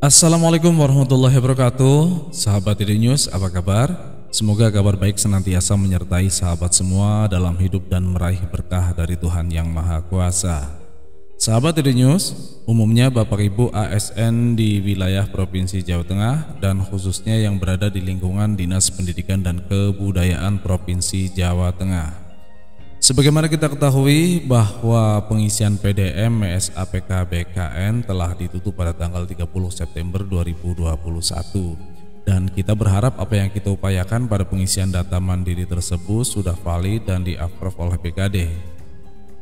Assalamualaikum warahmatullahi wabarakatuh. Sahabat ID News, apa kabar? Semoga kabar baik senantiasa menyertai sahabat semua dalam hidup dan meraih berkah dari Tuhan Yang Maha Kuasa. Sahabat ID News, umumnya Bapak Ibu ASN di wilayah Provinsi Jawa Tengah dan khususnya yang berada di lingkungan Dinas Pendidikan dan Kebudayaan Provinsi Jawa Tengah. Sebagaimana kita ketahui bahwa pengisian PDM MSAPK BKN telah ditutup pada tanggal 30 September 2021 dan kita berharap apa yang kita upayakan pada pengisian data mandiri tersebut sudah valid dan di-approve oleh BKD.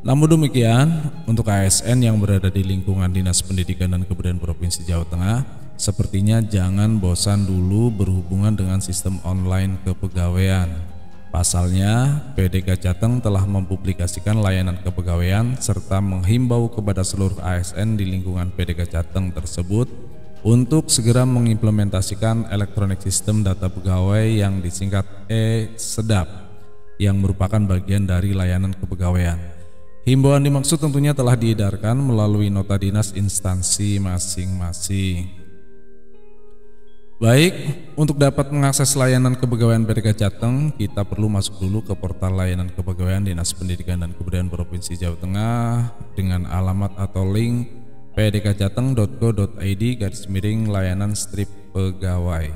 Namun demikian, untuk ASN yang berada di lingkungan Dinas Pendidikan dan Kebudayaan Provinsi Jawa Tengah, sepertinya jangan bosan dulu berhubungan dengan sistem online kepegawaian. Pasalnya, PDK Jateng telah mempublikasikan layanan kepegawaian serta menghimbau kepada seluruh ASN di lingkungan PDK Jateng tersebut untuk segera mengimplementasikan elektronik sistem data pegawai yang disingkat e-Sedap yang merupakan bagian dari layanan kepegawaian. Himbauan dimaksud tentunya telah diedarkan melalui nota dinas instansi masing-masing. Baik, untuk dapat mengakses layanan kepegawaian PDK Jateng, kita perlu masuk dulu ke portal layanan kepegawaian Dinas Pendidikan dan Kebudayaan Provinsi Jawa Tengah dengan alamat atau link pdkjateng.go.id/layanan strip pegawai.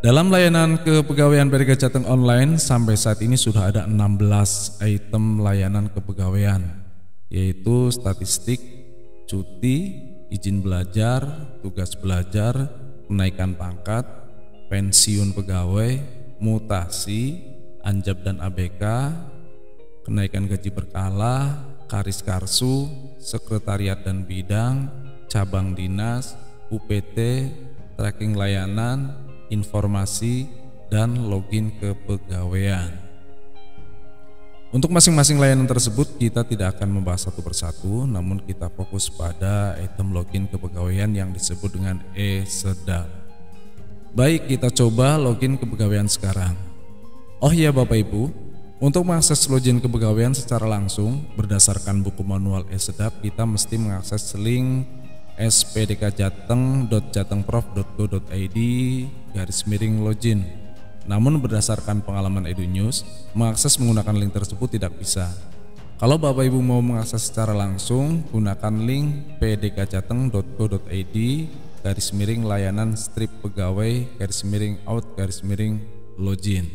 Dalam layanan kepegawaian PDK Jateng online sampai saat ini sudah ada 16 item layanan kepegawaian, yaitu statistik, cuti, izin belajar, tugas belajar, kenaikan pangkat, pensiun pegawai, mutasi, anjab dan ABK, kenaikan gaji berkala, karis karsu, sekretariat dan bidang, cabang dinas, UPT, tracking layanan, informasi, dan login kepegawaian. Untuk masing-masing layanan tersebut kita tidak akan membahas satu persatu, namun kita fokus pada item login kepegawaian yang disebut dengan e-Sedap. Baik, kita coba login kepegawaian sekarang. Oh iya Bapak Ibu, untuk mengakses login kepegawaian secara langsung berdasarkan buku manual e-Sedap, kita mesti mengakses link spdkjateng.jatengprof.go.id/login. Namun berdasarkan pengalaman Edu News, mengakses menggunakan link tersebut tidak bisa. Kalau Bapak Ibu mau mengakses secara langsung, gunakan link pdkjateng.go.id/layanan strip pegawai/out/login.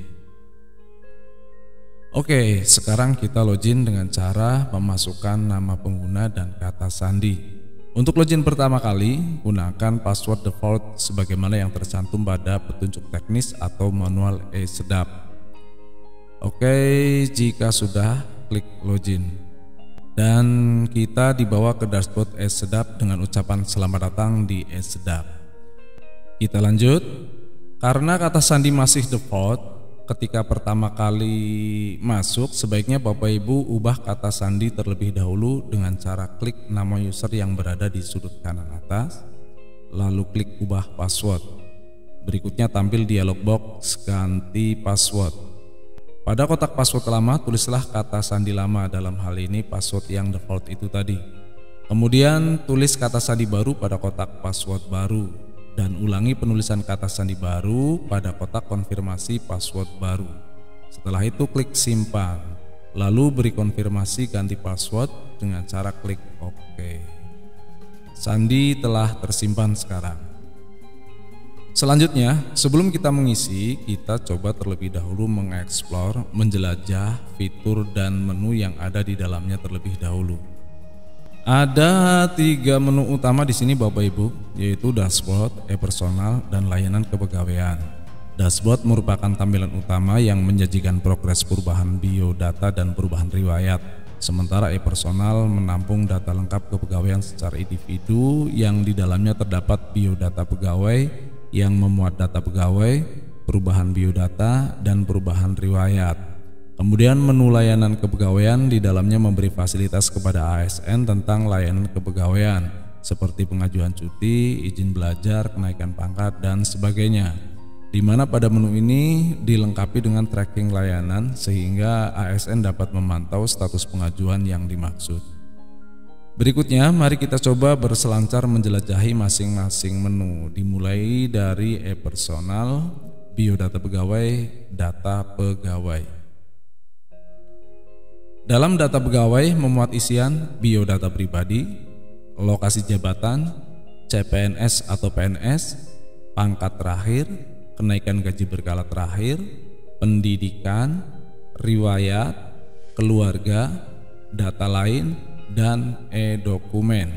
Oke, sekarang kita login dengan cara memasukkan nama pengguna dan kata sandi. Untuk login pertama kali, gunakan password default sebagaimana yang tercantum pada petunjuk teknis atau manual e-Sedap. Oke, jika sudah, klik login. Dan kita dibawa ke dashboard e-Sedap dengan ucapan selamat datang di e-Sedap. Kita lanjut. Karena kata sandi masih default, ketika pertama kali masuk, sebaiknya Bapak Ibu ubah kata sandi terlebih dahulu dengan cara klik nama user yang berada di sudut kanan atas, lalu klik ubah password. Berikutnya tampil dialog box ganti password. Pada kotak password lama, tulislah kata sandi lama, dalam hal ini password yang default itu tadi. Kemudian tulis kata sandi baru pada kotak password baru. Dan ulangi penulisan kata sandi baru pada kotak konfirmasi password baru. Setelah itu klik simpan, lalu beri konfirmasi ganti password dengan cara klik OK. Sandi telah tersimpan sekarang. Selanjutnya, sebelum kita mengisi, kita coba terlebih dahulu mengeksplor, menjelajah fitur dan menu yang ada di dalamnya terlebih dahulu. Ada 3 menu utama di sini Bapak Ibu, yaitu dashboard, e-personal, dan layanan kepegawaian. Dashboard merupakan tampilan utama yang menyajikan progres perubahan biodata dan perubahan riwayat. Sementara e-personal menampung data lengkap kepegawaian secara individu yang di dalamnya terdapat biodata pegawai yang memuat data pegawai, perubahan biodata, dan perubahan riwayat. Kemudian menu layanan kepegawaian di dalamnya memberi fasilitas kepada ASN tentang layanan kepegawaian seperti pengajuan cuti, izin belajar, kenaikan pangkat, dan sebagainya. Di mana pada menu ini dilengkapi dengan tracking layanan sehingga ASN dapat memantau status pengajuan yang dimaksud. Berikutnya, mari kita coba berselancar menjelajahi masing-masing menu, dimulai dari e-personal, biodata pegawai, data pegawai. Dalam data pegawai memuat isian biodata pribadi, lokasi jabatan, CPNS atau PNS, pangkat terakhir, kenaikan gaji berkala terakhir, pendidikan, riwayat, keluarga, data lain, dan e-dokumen.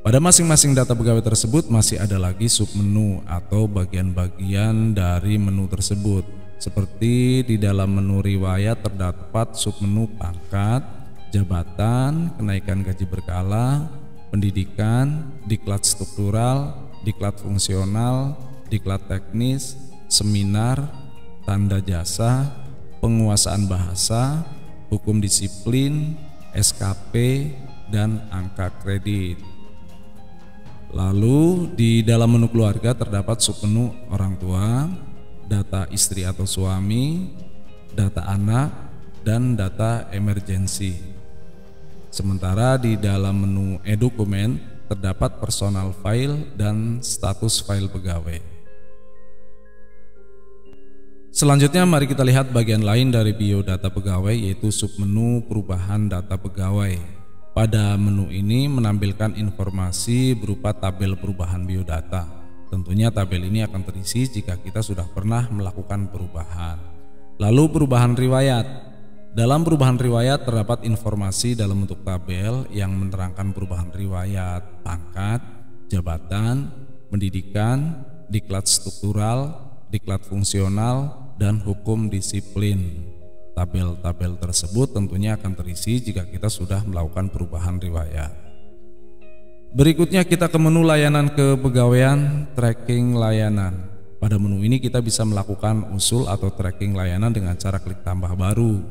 Pada masing-masing data pegawai tersebut masih ada lagi submenu atau bagian-bagian dari menu tersebut. Seperti di dalam menu riwayat terdapat submenu pangkat, jabatan, kenaikan gaji berkala, pendidikan, diklat struktural, diklat fungsional, diklat teknis, seminar, tanda jasa, penguasaan bahasa, hukum disiplin, SKP, dan angka kredit. Lalu di dalam menu keluarga terdapat submenu orang tua, data istri atau suami, data anak, dan data emergensi. Sementara di dalam menu e-dokumen terdapat personal file dan status file pegawai. Selanjutnya mari kita lihat bagian lain dari biodata pegawai, yaitu submenu perubahan data pegawai. Pada menu ini menampilkan informasi berupa tabel perubahan biodata. Tentunya tabel ini akan terisi jika kita sudah pernah melakukan perubahan. Lalu perubahan riwayat. Dalam perubahan riwayat terdapat informasi dalam bentuk tabel yang menerangkan perubahan riwayat pangkat, jabatan, pendidikan, diklat struktural, diklat fungsional, dan hukum disiplin. Tabel-tabel tersebut tentunya akan terisi jika kita sudah melakukan perubahan riwayat. Berikutnya kita ke menu layanan kepegawaian, tracking layanan. Pada menu ini kita bisa melakukan usul atau tracking layanan dengan cara klik tambah baru.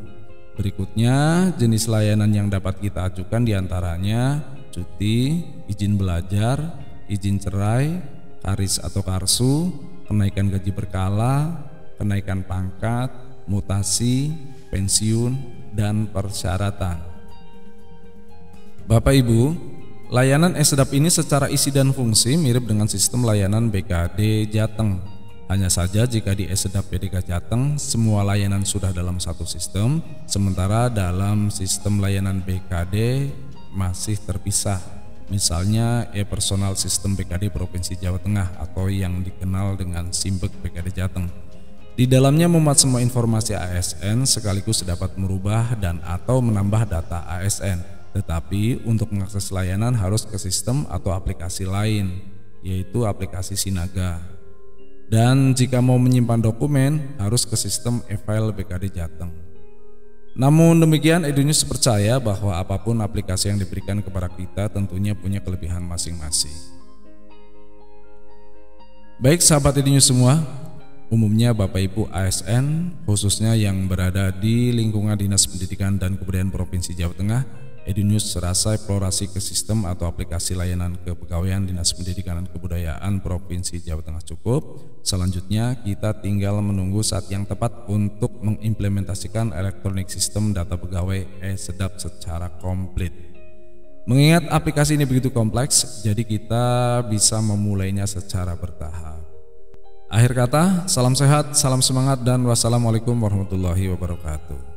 Berikutnya jenis layanan yang dapat kita ajukan diantaranya cuti, izin belajar, izin cerai, karis atau karsu, kenaikan gaji berkala, kenaikan pangkat, mutasi, pensiun, dan persyaratan. Bapak Ibu, layanan e-Sedap ini secara isi dan fungsi mirip dengan sistem layanan BKD Jateng. Hanya saja jika di e-Sedap BDK Jateng semua layanan sudah dalam satu sistem, sementara dalam sistem layanan BKD masih terpisah. Misalnya e-Personal Sistem BKD Provinsi Jawa Tengah atau yang dikenal dengan Simbek BKD Jateng. Di dalamnya memuat semua informasi ASN sekaligus dapat merubah dan atau menambah data ASN. Tetapi untuk mengakses layanan harus ke sistem atau aplikasi lain, yaitu aplikasi Sinaga. Dan jika mau menyimpan dokumen harus ke sistem e-file BKD Jateng. Namun demikian, Edu-News percaya bahwa apapun aplikasi yang diberikan kepada kita tentunya punya kelebihan masing-masing. Baik sahabat Edu-News semua, umumnya Bapak Ibu ASN khususnya yang berada di lingkungan Dinas Pendidikan dan Kebudayaan Provinsi Jawa Tengah, Edu-News serasa eksplorasi ke sistem atau aplikasi layanan kepegawaian Dinas Pendidikan dan Kebudayaan Provinsi Jawa Tengah cukup. Selanjutnya kita tinggal menunggu saat yang tepat untuk mengimplementasikan elektronik sistem data pegawai e-Sedap secara komplit. Mengingat aplikasi ini begitu kompleks, jadi kita bisa memulainya secara bertahap. Akhir kata, salam sehat, salam semangat, dan wassalamualaikum warahmatullahi wabarakatuh.